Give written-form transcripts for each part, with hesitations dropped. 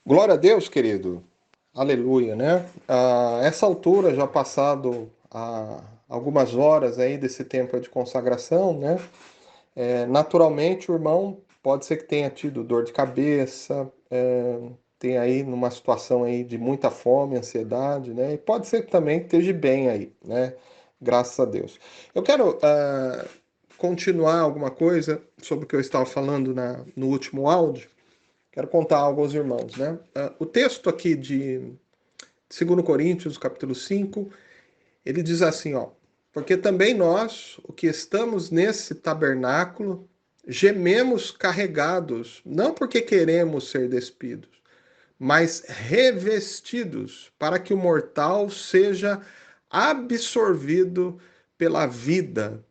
Glória a Deus, querido. Aleluia, né? Essa altura, já passado algumas horas aí desse tempo de consagração, né? Naturalmente, o irmão pode ser que tenha tido dor de cabeça, tem aí numa situação aí de muita fome, ansiedade, né? E pode ser que também esteja bem aí, né? Graças a Deus. Eu quero continuar alguma coisa sobre o que eu estava falando no último áudio. Quero contar algo aos irmãos, né? O texto aqui de 2 Coríntios, capítulo 5, ele diz assim, ó: porque também nós, o que estamos nesse tabernáculo, gememos carregados, não porque queremos ser despidos, mas revestidos, para que o mortal seja absorvido pela vida.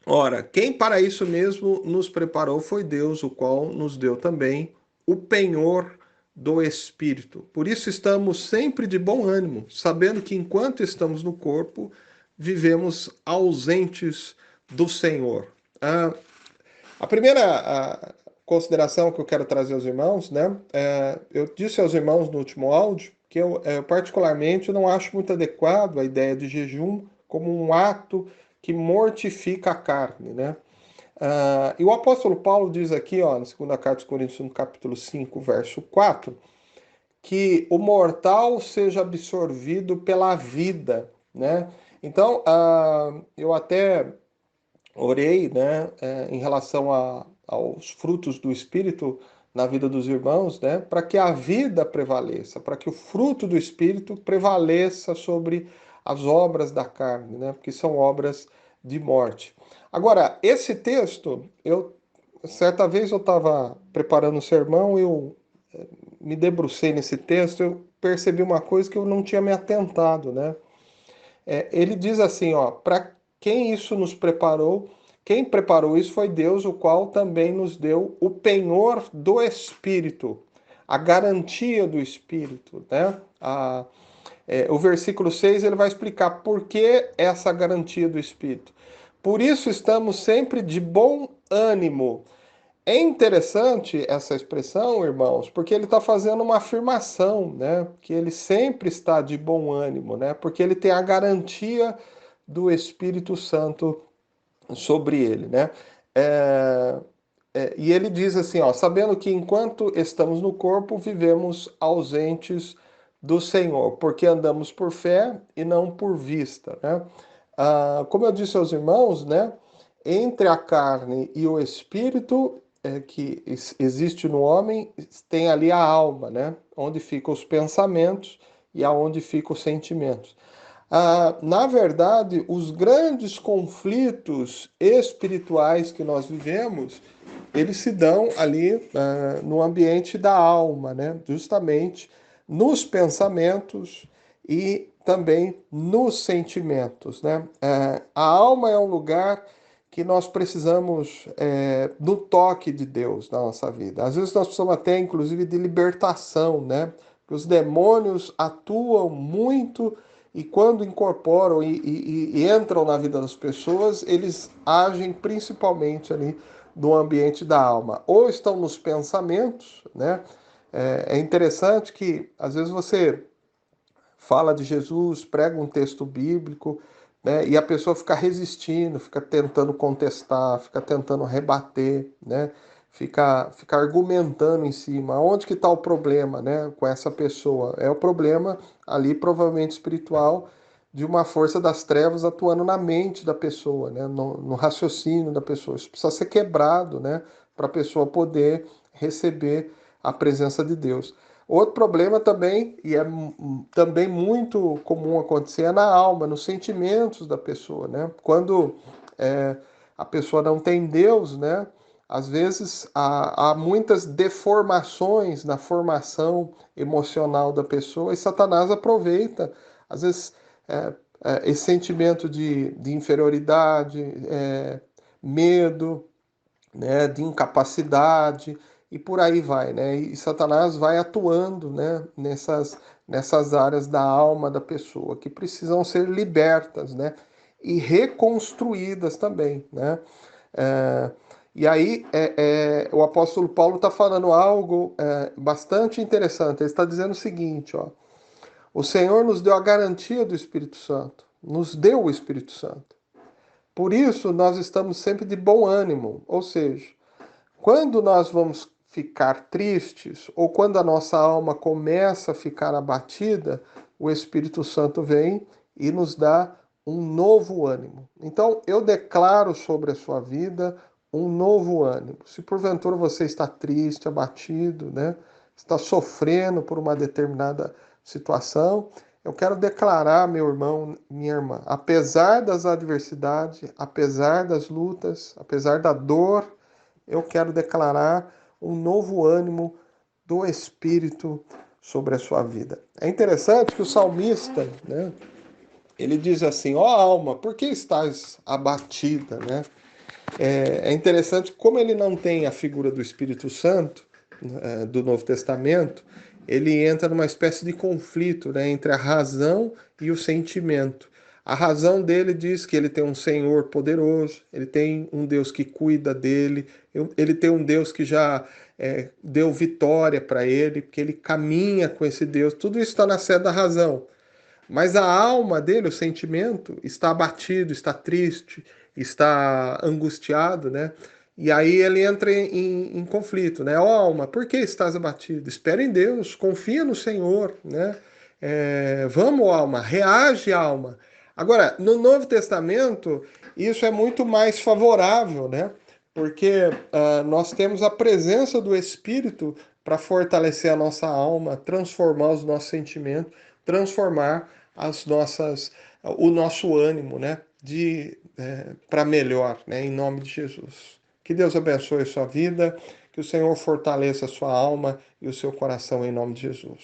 Ora, quem para isso mesmo nos preparou foi Deus, o qual nos deu também o penhor do Espírito. Por isso estamos sempre de bom ânimo, sabendo que enquanto estamos no corpo, vivemos ausentes do Senhor. A primeira consideração que eu quero trazer aos irmãos, né? Eu disse aos irmãos no último áudio que eu particularmente não acho muito adequado a ideia de jejum como um ato que mortifica a carne, né? E o apóstolo Paulo diz aqui, ó, na segunda carta aos Coríntios, no capítulo 5, verso 4, que o mortal seja absorvido pela vida, né? Então, eu até orei, né, em relação aos frutos do Espírito na vida dos irmãos, né, para que a vida prevaleça, para que o fruto do Espírito prevaleça sobre as obras da carne, né, porque são obras de morte. Agora, esse texto, certa vez eu estava preparando um sermão, eu me debrucei nesse texto, eu percebi uma coisa que eu não tinha me atentado, né? Ele diz assim, ó, para quem isso nos preparou, quem preparou isso foi Deus, o qual também nos deu o penhor do Espírito, a garantia do Espírito, né? O versículo 6 ele vai explicar por que essa garantia do Espírito. Por isso estamos sempre de bom ânimo. É interessante essa expressão, irmãos, porque ele está fazendo uma afirmação, né? Que ele sempre está de bom ânimo, né? Porque ele tem a garantia do Espírito Santo sobre ele, né? É, e ele diz assim, ó, sabendo que enquanto estamos no corpo, vivemos ausentes do Senhor, porque andamos por fé e não por vista, né? Como eu disse aos irmãos, né? Entre a carne e o espírito que existe no homem, tem ali a alma, né? Onde ficam os pensamentos e aonde ficam os sentimentos. Na verdade, os grandes conflitos espirituais que nós vivemos, eles se dão ali no ambiente da alma, né? Justamente nos pensamentos e também nos sentimentos, né? A alma é um lugar que nós precisamos do toque de Deus na nossa vida. Às vezes nós precisamos até, inclusive, de libertação, né? Porque os demônios atuam muito e quando incorporam e entram na vida das pessoas, eles agem principalmente ali no ambiente da alma. Ou estão nos pensamentos, né? É interessante que às vezes você fala de Jesus, prega um texto bíblico, né? E a pessoa fica resistindo, fica tentando contestar, fica tentando rebater, né? Fica argumentando em cima. Onde que está o problema, né? Com essa pessoa? É o problema ali, provavelmente espiritual, de uma força das trevas atuando na mente da pessoa, né? No raciocínio da pessoa. Isso precisa ser quebrado, né? Para a pessoa poder receber a presença de Deus. Outro problema também, e é também muito comum acontecer, é na alma, nos sentimentos da pessoa, né? Quando é, a pessoa não tem Deus, né? Às vezes há muitas deformações na formação emocional da pessoa e Satanás aproveita, às vezes, esse sentimento de inferioridade, medo, né, de incapacidade e por aí vai, né? E Satanás vai atuando, né, nessas áreas da alma da pessoa que precisam ser libertas, né? E reconstruídas também, né? É, E aí o apóstolo Paulo está falando algo bastante interessante. Ele está dizendo o seguinte, ó, o Senhor nos deu a garantia do Espírito Santo, nos deu o Espírito Santo. Por isso, nós estamos sempre de bom ânimo, ou seja, quando nós vamos ficar tristes ou quando a nossa alma começa a ficar abatida, o Espírito Santo vem e nos dá um novo ânimo. Então, eu declaro sobre a sua vida um novo ânimo. Se porventura você está triste, abatido, né, está sofrendo por uma determinada situação, eu quero declarar, meu irmão, minha irmã, apesar das adversidades, apesar das lutas, apesar da dor, eu quero declarar um novo ânimo do Espírito sobre a sua vida. É interessante que o salmista, né, ele diz assim, ó alma, por que estás abatida, né? É interessante como ele não tem a figura do Espírito Santo do Novo Testamento, ele entra numa espécie de conflito, né, entre a razão e o sentimento. A razão dele diz que ele tem um Senhor poderoso, ele tem um Deus que cuida dele, ele tem um Deus que já deu vitória para ele, que ele caminha com esse Deus. Tudo isso está na sede da razão. Mas a alma dele, o sentimento, está abatido, está triste, está angustiado, né? E aí ele entra em conflito, né? Ó alma, por que estás abatido? Espera em Deus, confia no Senhor, né? Vamos, alma, reage, alma. Agora, no Novo Testamento, isso é muito mais favorável, né? Porque nós temos a presença do Espírito para fortalecer a nossa alma, transformar os nossos sentimentos, transformar o nosso ânimo, né, para melhor, né, em nome de Jesus. Que Deus abençoe a sua vida, que o Senhor fortaleça a sua alma e o seu coração em nome de Jesus.